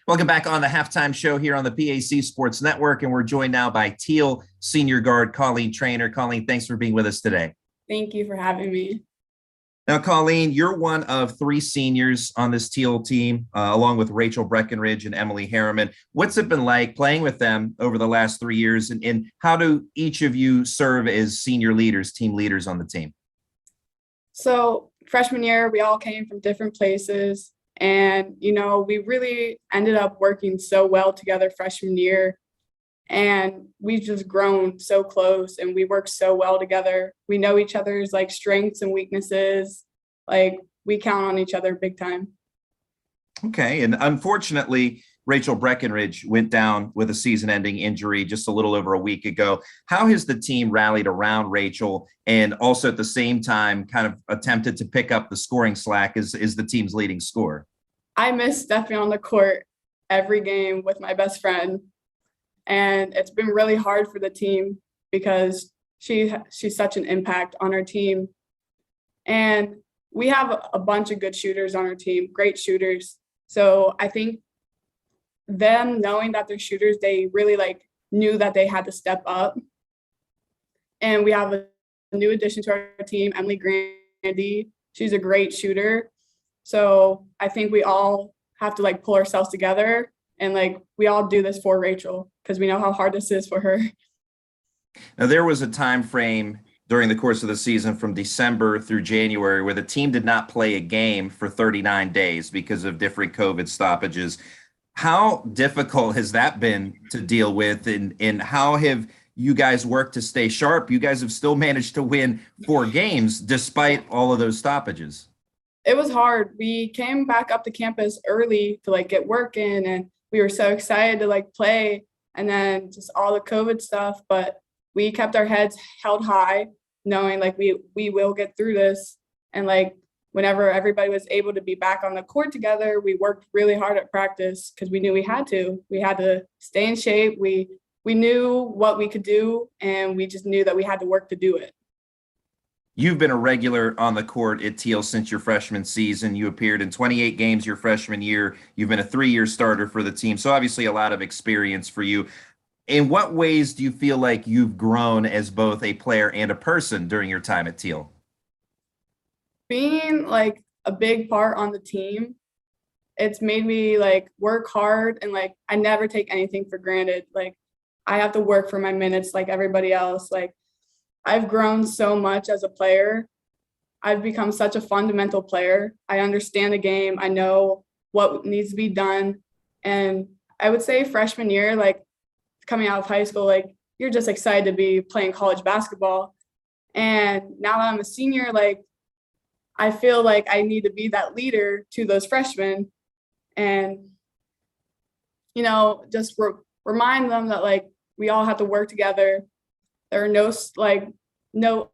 Welcome back on the halftime show here on the PAC Sports Network, and we're joined now by Thiel senior guard Colleen Trainer. Colleen, thanks for being with us today. Thank you for having me. Now, Colleen, you're one of three seniors on this Thiel team, along with Rachel Breckenridge and Emily Harriman. What's it been like playing with them over the last 3 years, and how do each of you serve as senior leaders, team leaders on the team? So freshman year, we all came from different places. And, we really ended up working so well together freshman year. And we've just grown so close and we work so well together. We know each other's strengths and weaknesses. We count on each other big time. Okay. And unfortunately, Rachel Breckenridge went down with a season-ending injury just a little over a week ago. How has the team rallied around Rachel and also at the same time kind of attempted to pick up the scoring slack as the team's leading scorer? I miss stepping on the court every game with my best friend. And it's been really hard for the team because she's such an impact on our team. And we have a bunch of good shooters on our team, great shooters. So I think them knowing that they're shooters, they really knew that they had to step up. And we have a new addition to our team, Emily Grandy. She's a great shooter. So I think we all have to pull ourselves together and we all do this for Rachel because we know how hard this is for her. Now, there was a time frame during the course of the season from December through January where the team did not play a game for 39 days because of different COVID stoppages. How difficult has that been to deal with, and how have you guys worked to stay sharp? You guys have still managed to win 4 games despite all of those stoppages. It was hard. We came back up to campus early to get work in, and we were so excited to play, and then just all the COVID stuff, but we kept our heads held high, knowing we will get through this. And whenever everybody was able to be back on the court together, we worked really hard at practice because we knew we had to stay in shape. We knew what we could do, and we just knew that we had to work to do it. You've been a regular on the court at Thiel since your freshman season. You appeared in 28 games your freshman year. You've been a 3-year starter for the team. So obviously a lot of experience for you. In what ways do you feel like you've grown as both a player and a person during your time at Thiel? Being a big part on the team, it's made me work hard, and I never take anything for granted. I have to work for my minutes like everybody else. I've grown so much as a player. I've become such a fundamental player. I understand the game. I know what needs to be done. And I would say freshman year, coming out of high school, you're just excited to be playing college basketball. And now that I'm a senior, I feel like I need to be that leader to those freshmen and, just remind them that we all have to work together. There are there's no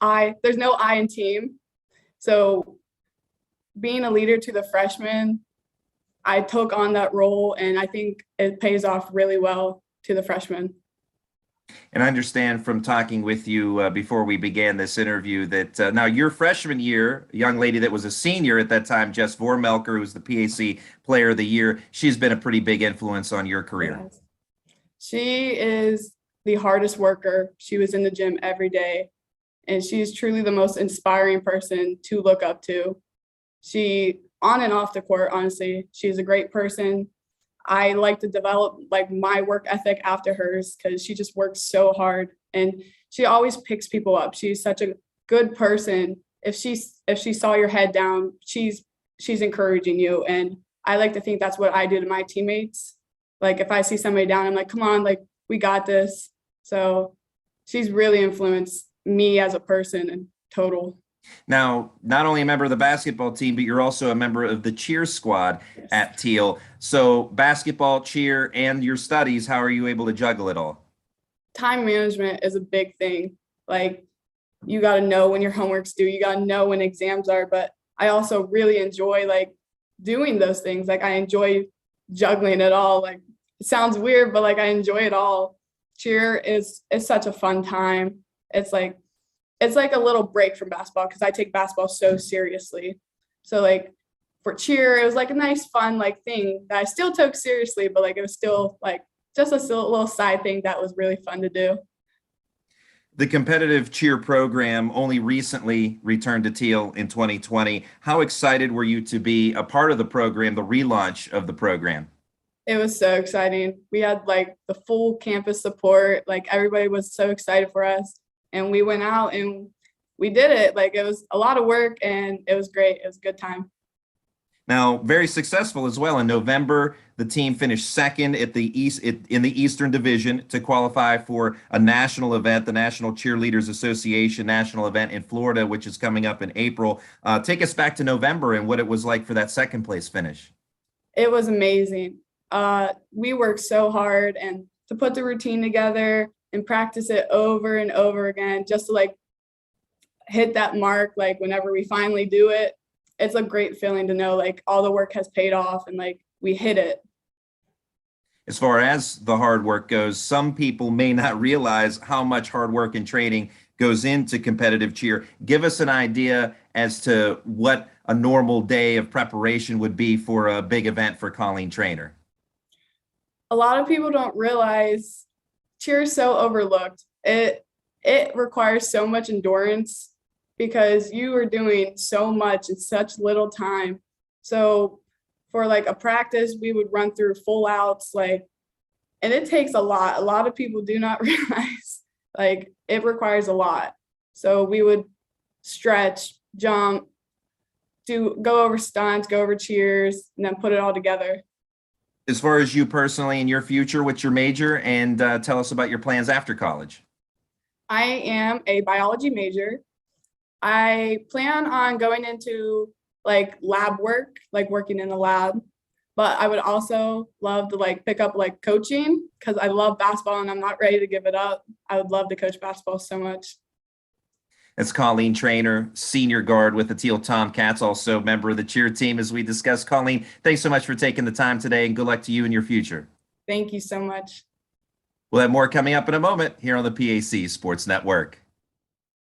I in team. So being a leader to the freshmen, I took on that role, and I think it pays off really well to the freshmen. And I understand from talking with you before we began this interview that now your freshman year, a young lady that was a senior at that time, Jess Vormelker, who was the PAC Player of the Year, she's been a pretty big influence on your career. Yes. She is the hardest worker. She was in the gym every day, and she's truly the most inspiring person to look up to. She, on and off the court, honestly, she's a great person. I like to develop my work ethic after hers because she just works so hard, and she always picks people up. She's such a good person. If she saw your head down, she's encouraging you, and I like to think that's what I do to my teammates. If I see somebody down, I'm like, come on, we got this. So she's really influenced me as a person in total. Now, not only a member of the basketball team, but you're also a member of the cheer squad at Thiel. So basketball, cheer, and your studies, how are you able to juggle it all? Time management is a big thing. You got to know when your homework's due. You got to know when exams are. But I also really enjoy doing those things. I enjoy juggling it all. It sounds weird, but I enjoy it all. Cheer is such a fun time. It's like a little break from basketball because I take basketball so seriously. So for cheer. It was like a nice, fun like thing that I still took seriously, but like it was still like just a little side thing that was really fun to do. The competitive cheer program only recently returned to Thiel in 2020. How excited were you to be a part of the program, the relaunch of the program? It was so exciting. We had like the full campus support. Like everybody was so excited for us. And we went out and we did it. Like it was a lot of work and it was great. It was a good time. Now, very successful as well. In November, the team finished second at the in the Eastern Division to qualify for a national event, the National Cheerleaders Association national event in Florida, which is coming up in April. Take us back to November and what it was like for that second place finish. It was amazing. We worked so hard and to put the routine together and practice it over and over again just to like hit that mark. Like whenever we finally do it, it's a great feeling to know like all the work has paid off and like we hit it. As far as the hard work goes, some people may not realize how much hard work and training goes into competitive cheer. Give us an idea as to what a normal day of preparation would be for a big event for Colleen Trainer. A lot of people don't realize cheer is so overlooked. It requires so much endurance because you are doing so much in such little time. So for like a practice, we would run through full outs, like, and it takes a lot. A lot of people do not realize like it requires a lot. So we would stretch, jump, go over stunts, go over cheers, and then put it all together. As far as you personally and your future, what's your major? And tell us about your plans after college. I am a biology major. I plan on going into like lab work, like working in the lab, but I would also love to like pick up like coaching because I love basketball and I'm not ready to give it up. I would love to coach basketball so much. That's Colleen Trainer, senior guard with the Thiel Tomcats, also member of the cheer team as we discussed. Colleen, thanks so much for taking the time today and good luck to you in your future. Thank you so much. We'll have more coming up in a moment here on the PAC Sports Network.